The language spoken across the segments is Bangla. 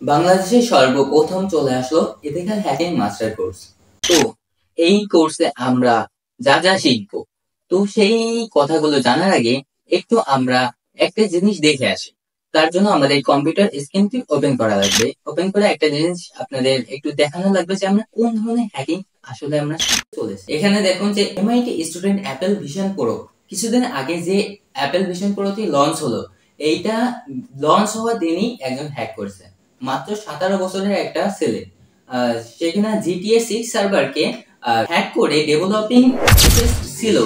বাংলাদেশে সর্বপ্রথম চলে আসলো এথিক্যাল হ্যাকিং মাস্টার কোর্স। তো এই কোর্সে আমরা যা যা শিখবো, তো সেই কথাগুলো জানার আগে একটু আমরা একটা জিনিস দেখে আসি। তার জন্য আমাদের কম্পিউটার স্ক্রিনটি ওপেন করা লাগবে। ওপেন করে একটা জিনিস আপনাদের একটু দেখানো লাগবে যে আমরা কোন ধরনের হ্যাকিং আসলে আমরা চলেছি। এখানে দেখুন যে MIT student Apple vision pro কিছুদিন আগে যে অ্যাপেল ভিশন প্রোটি লঞ্চ হলো, এইটা লঞ্চ হওয়ার দিনই একজন হ্যাক করছে। মাত্র 17 বছরের একটা ছেলে সে কিনা GTA 6 সার্ভারকে হ্যাক করে ডেভেলপিং ছিল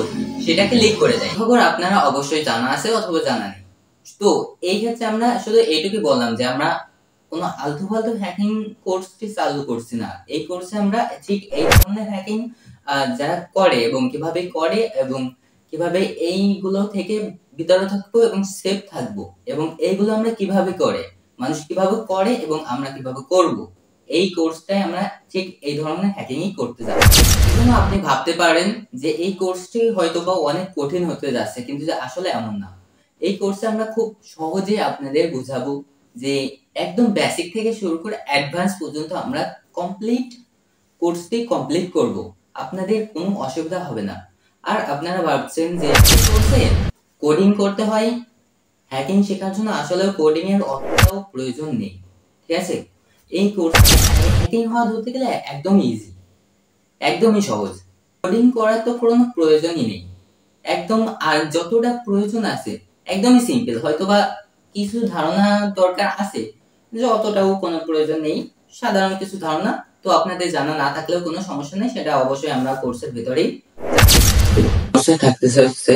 সেটাকে লিক করে দেয়। খবর আপনারা অবশ্যই জানা আছে অথবা জানা নেই। তো এই ক্ষেত্রে আমরা শুধু এইটুকুই বললাম যে আমরা কোনো আলতু ফালতু হ্যাকিং কোর্সটি চালু করছি না। এই কোর্সে আমরা ঠিক এই ধরনের হ্যাকিং যারা করে এবং কিভাবে করে এবং কিভাবে এইগুলো থেকে বিরত থাকবো এবং সেফ থাকবো এবং এইগুলো আমরা কিভাবে করে মানুষ কিভাবে করে এবং আমরা কিভাবে করব, এই কোর্সটাই আমরা ঠিক এই ধরনের হ্যাকিংই করতে যাচ্ছি। এজন্য আপনি ভাবতে পারেন যে এই কোর্সটি হয়তোবা অনেক কঠিন হতে যাচ্ছে, কিন্তু আসলে এমন না। এই কোর্সে আমরা খুব সহজে আপনাদের বুঝাবো যে একদম বেসিক থেকে শুরু করে অ্যাডভান্স পর্যন্ত আমরা কমপ্লিট কোর্সটি কমপ্লিট করব। আপনাদের কোনো অসুবিধা হবে না। আর আপনারা ভাবছেন যে কোর্সে কোডিং করতে হয়, হ্যাকিং শেখার জন্য আসলে কোডিং এর অতটাও প্রয়োজন নেই, ঠিক আছে? এই কোর্স হ্যাকিং হওয়া ধরতে গেলে একদম ইজি, একদমই সহজ। কোডিং করার তো কোনো প্রয়োজনই নেই একদম। আর যতটা প্রয়োজন আছে একদমই সিম্পল। হয়তোবা কিছু ধারণা দরকার আছে, যে অতটাও কোনো প্রয়োজন নেই, সাধারণ কিছু ধারণা। তো আপনাদের জানা না থাকলেও কোনো সমস্যা নেই, সেটা অবশ্যই আমরা কোর্সের ভিতরেই কোর্সে থাকতেছে হচ্ছে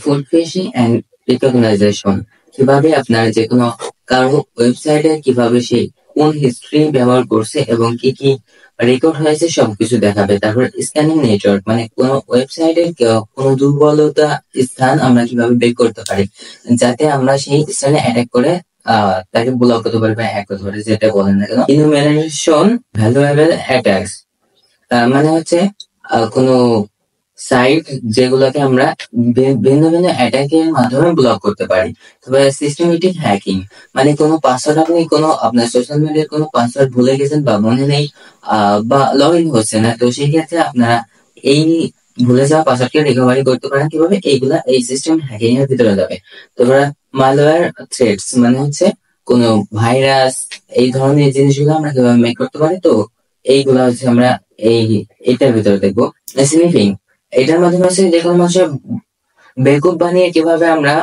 ফুড ফিশিং এন্ড রিকগনাইজেশন। কিভাবে আপনার যে কোনো কারো ওয়েবসাইটে কিভাবে সে কোন হিস্ট্রি ব্যবহার করছে এবং কি কি রেকর্ড হয়েছে সবকিছু দেখাবে। তারপর স্ক্যানিং নেটওয়ার্ক, মানে কোন ওয়েবসাইটের কোন দুর্বলতা স্থান আমরা কিভাবে বের করতে পারি, যাতে আমরা সেই স্থানে অ্যাটাক করে তাকে ব্লক করতে পারি বা হ্যাক করতে পারি, যেটা বলেন না কেন। ইনুমেরেশন ভ্যালুয়েবল অ্যাটাকস, মানে হচ্ছে কোনো সাইট যেগুলোকে আমরা ভিন্ন ভিন্ন অ্যাটাকের মাধ্যমে ব্লক করতে পারি। তবে সিস্টেমেটিক হ্যাকিং, মানে কোনো পাসওয়ার্ড আপনি কোনো আপনার সোশ্যাল মিডিয়ার কোনো পাসওয়ার্ড ভুলে গেছেন বা মনে নেই বা লগ ইন হচ্ছে না, তো সেই ক্ষেত্রে আপনারা এই ভুলে যাওয়া পাসওয়ার্ডকে রিকভারি করতে পারেন কিভাবে, এইগুলা এই সিস্টেম হ্যাকিং এর ভিতরে যাবে। তারপরে মালওয়্যার থ্রেটস, মানে হচ্ছে কোনো ভাইরাস, এই ধরনের জিনিসগুলো আমরা কিভাবে মেক করতে পারি। তো এইগুলা হচ্ছে আমরা এইটার ভিতরে দেখবো। স্নিফিং, এটার মাধ্যমে হচ্ছে যে কোনো মানুষের বেকুব বানিয়ে কিভাবে আমরা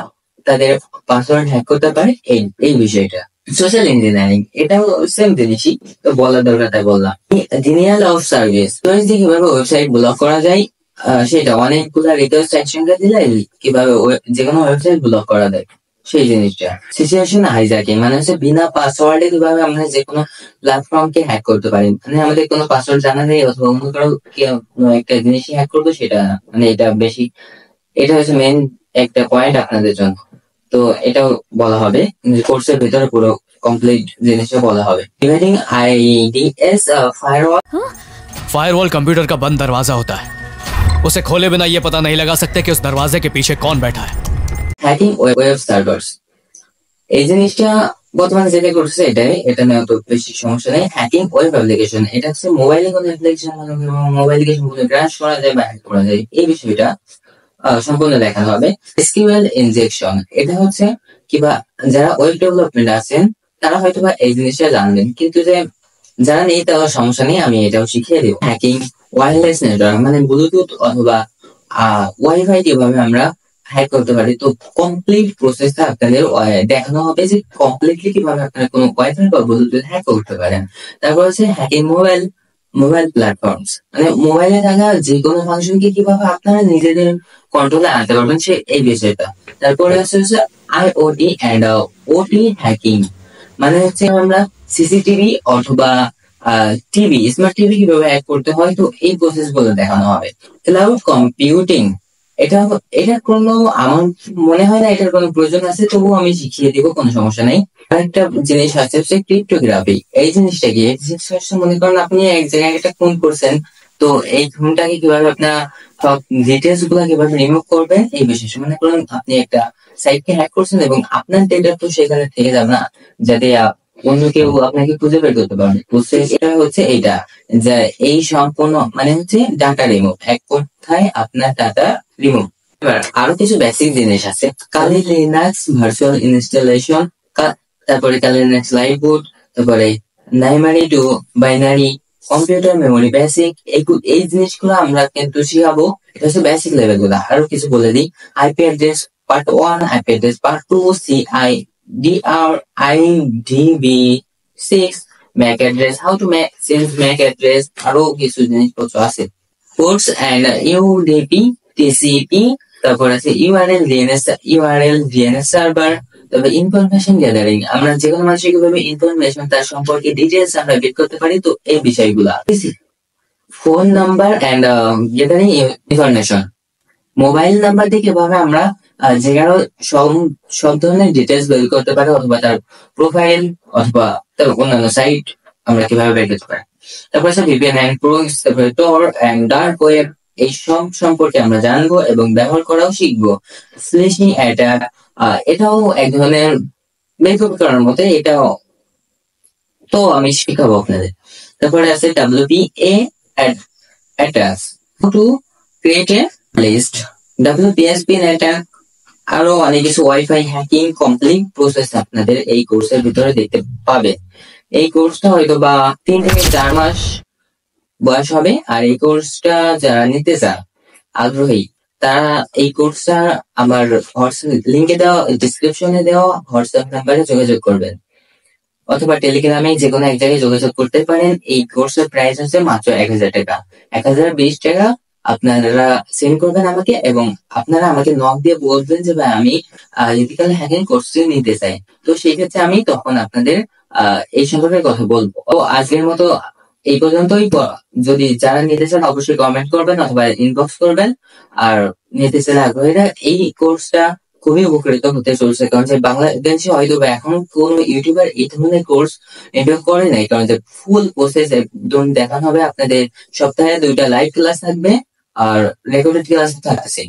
তাদের পাসওয়ার্ড হ্যাক করতে পারি, এই বিষয়টা। সোশ্যাল ইঞ্জিনিয়ারিং, এটাও সেম জিনিসই, তো বলার দরকার তাই বললাম। ডিনিয়াল অফ সার্ভিস, দিয়ে কিভাবে ওয়েবসাইট ব্লক করা যায়, সেটা অনেকগুলা রিকোয়েস্ট একসঙ্গে দিলে কিভাবে যে কোনো ওয়েবসাইট ব্লক করা যায় সেই জিনিসটা। সিচুয়েশন হাইজ্যাকিং, মানে হচ্ছে বিনা পাসওয়ার্ডে কিভাবে আমরা যে কোনো প্ল্যাটফর্মকে হ্যাক করতে পারি, মানে আমাদের কোনো পাসওয়ার্ড জানা নেই অথবা অন্য কারো কোনো একটা জিনিসই হ্যাক করবো, সেটা মানে এটা হচ্ছে মেইন একটা পয়েন্ট আপনাদের জন্য। তো এটাও বলা হবে কোর্সের ভিতরে, পুরো কমপ্লিট জিনিসটা বলা হবে। Dividing IDs firewall. Firewall computer का बंद दरवाजा होता है, उसे खोले बिना ये पता नहीं लगा सकते कि उस दरवाजे के पीछे कौन बैठा है। হ্যাকিং ওয়েব সার্ভার্স, এই জিনিসটা বর্তমানে যেটা করছে এটাই, এটা নিয়ে তো বেশি সমস্যা নেই। হ্যাকিং ওয়েব অ্যাপ্লিকেশন, এটা হচ্ছে মোবাইলে কোনো অ্যাপ্লিকেশন মোবাইল ক্র্যাশ করা যায় বা হ্যাক করা যায়, এই বিষয়টা সম্পূর্ণ দেখানো হবে। এসকিউএল ইনজেকশন, এটা হচ্ছে কিবা যারা ওয়েব ডেভেলপমেন্ট আছেন তারা হয়তো বা এই জিনিসটা জানবেন, কিন্তু যে যারা নেই তারা সমস্যা নেই, আমি এটাও শিখিয়ে দেব। হ্যাকিং ওয়্যারলেস নেটওয়ার্ক, মানে ব্লুটুথ অথবা ওয়াইফাই কিভাবে আমরা হ্যাক করতে পারি। তো কমপ্লিট প্রসেসটা আপনাদের দেখানো হবে যে কমপ্লিটলি কিভাবে আপনারা কোনো ওয়াইফাই বা ব্লুটুথ হ্যাক করতে পারেন। তারপর হচ্ছে হ্যাকিং মোবাইল প্ল্যাটফর্মস, মানে মোবাইলে থাকা যে কোনো ফাংশনকে কিভাবে আপনারা নিজেদের কন্ট্রোলে আনতে পারবেন, সে এই বিষয়টা। তারপরে হচ্ছে আইওটি এন্ড ওটি হ্যাকিং, মানে হচ্ছে আমরা সিসিটিভি অথবা টিভি, স্মার্ট টিভি কিভাবে হ্যাক করতে হয়, তো এই প্রসেস গুলো দেখানো হবে। ক্লাউড কম্পিউটিং, এটা এটা কোনো আমার মনে হয় না এটার কোনো প্রয়োজন আছে, তবুও আমি শিখিয়ে দিব, কোনো সমস্যা নেই। আরেকটা জিনিস আছে হচ্ছে ক্রিপ্টোগ্রাফি। এই জিনিসটা কি, মনে করেন আপনি এক জায়গায় একটা খুন করছেন, তো এই খুনটাকে কিভাবে আপনার সব ডিটেলস গুলা কিভাবে রিমুভ করবেন, এই বিষয়ে। মনে করেন আপনি একটা সাইটকে হ্যাক করছেন এবং আপনার ডেটা তো সেখানে থেকে যাবে না, যাতে অন্য কেউ আপনাকে খুঁজে বের করতে পারবে। প্রসেস এটা হচ্ছে এইটা, যে এই সম্পূর্ণ মানে হচ্ছে ডাটা রিমুভ, এক কথায় আপনার ডাটা রিমুভ। এবার আরো কিছু বেসিক জিনিস আছে, কালি লিনাক্স ভার্চুয়াল ইনস্টলেশন, তারপরে কালি লিনাক্স লাইভ বুট, তারপরে নাইমারি to binary, computer memory basic, এই জিনিসগুলো আমরা কিন্তু শিখাবো। এটা হচ্ছে বেসিক লেভেল গুলা। আরো কিছু বলে দিই, IP address part 1, IP address part 2, IDR, IDB6, Mac address, how to change Mac address, আরো কিছু জিনিসপত্র আছে। পোর্টস এন্ড ইউডিপি, টিসিপি, তারপর আছে ইউআরএল ডিএনএস সার্ভার, তবে ইনফরমেশন গ্যাদারিং, আমরা যে কোনো মানুষের কিভাবে ইনফরমেশন তার সম্পর্কে ডিটেলস আমরা বের করতে পারি, তো এই বিষয়গুলা। Phone number and gathering information, mobile number দিয়ে কিভাবে আমরা যে কারো সব ধরনের ডিটেলস বের করতে পারি, অথবা তার প্রোফাইল অথবা তার অন্যান্য সাইট আমরা কিভাবে বের করতে পারি। তারপর আছে ভিপিএন এন্ড প্রক্সি, তারপরে টর এন্ড ডার্ক ওয়েব, এই সব সম্পর্কে আমরা জানবো এবং ব্যবহার করাও শিখবো। ফ্লেশিং অ্যাটাক, এটাও এক ধরনের মেকআপ করার মতো, এটাও তো আমি শিখাবো আপনাদের। তারপরে আছে WPA attack, to create a list, WPSP attack, আরো অনেক কিছু ওয়াইফাই হ্যাকিং কমপ্লিট প্রসেস আপনাদের এই কোর্সের ভিতরে দেখতে পাবে। এই কোর্সটা হয়তো বা 3 থেকে 4 মাস বয়স হবে। আর এই কোর্সটা যারা নিতে চান আগ্রহী, তারা এই কোর্সটা আমার লিঙ্কে দেওয়া ডিসক্রিপশনে দেওয়া হোয়াটসঅ্যাপ নাম্বারে যোগাযোগ করবেন, অথবা টেলিগ্রামে যে কোনো এক জায়গায় যোগাযোগ করতে পারেন। এই কোর্সের প্রাইস হচ্ছে মাত্র 1000 টাকা, 1020 টাকা আপনারা সেন্ড করবেন আমাকে, এবং আপনারা আমাকে নক দিয়ে বলবেন যে ভাই আমি ইথিক্যাল হ্যাকিং কোর্সটি নিতে চাই। তো সেই ক্ষেত্রে আমি তখন আপনাদের এই সম্পর্কে কথা বলবো। ও আজকের মতো এই পর্যন্তই। যদি যারা নিতে চান অবশ্যই কমেন্ট করবেন অথবা ইনবক্স করবেন। আর নিতে চাইলে আগ্রহীরা এই কোর্সটা খুবই উপকৃত হতে চলছে, কারণ যে বাংলাদেশে হয়তো বা এখন কোন ইউটিউবার এই ধরনের কোর্স ইনভেস্ট করে নাই, কারণ যে ফুল প্রসেস একদম দেখানো হবে আপনাদের। সপ্তাহে 2টা লাইভ ক্লাস থাকবে আর রেকর্ডেড ক্লাস থাকছে।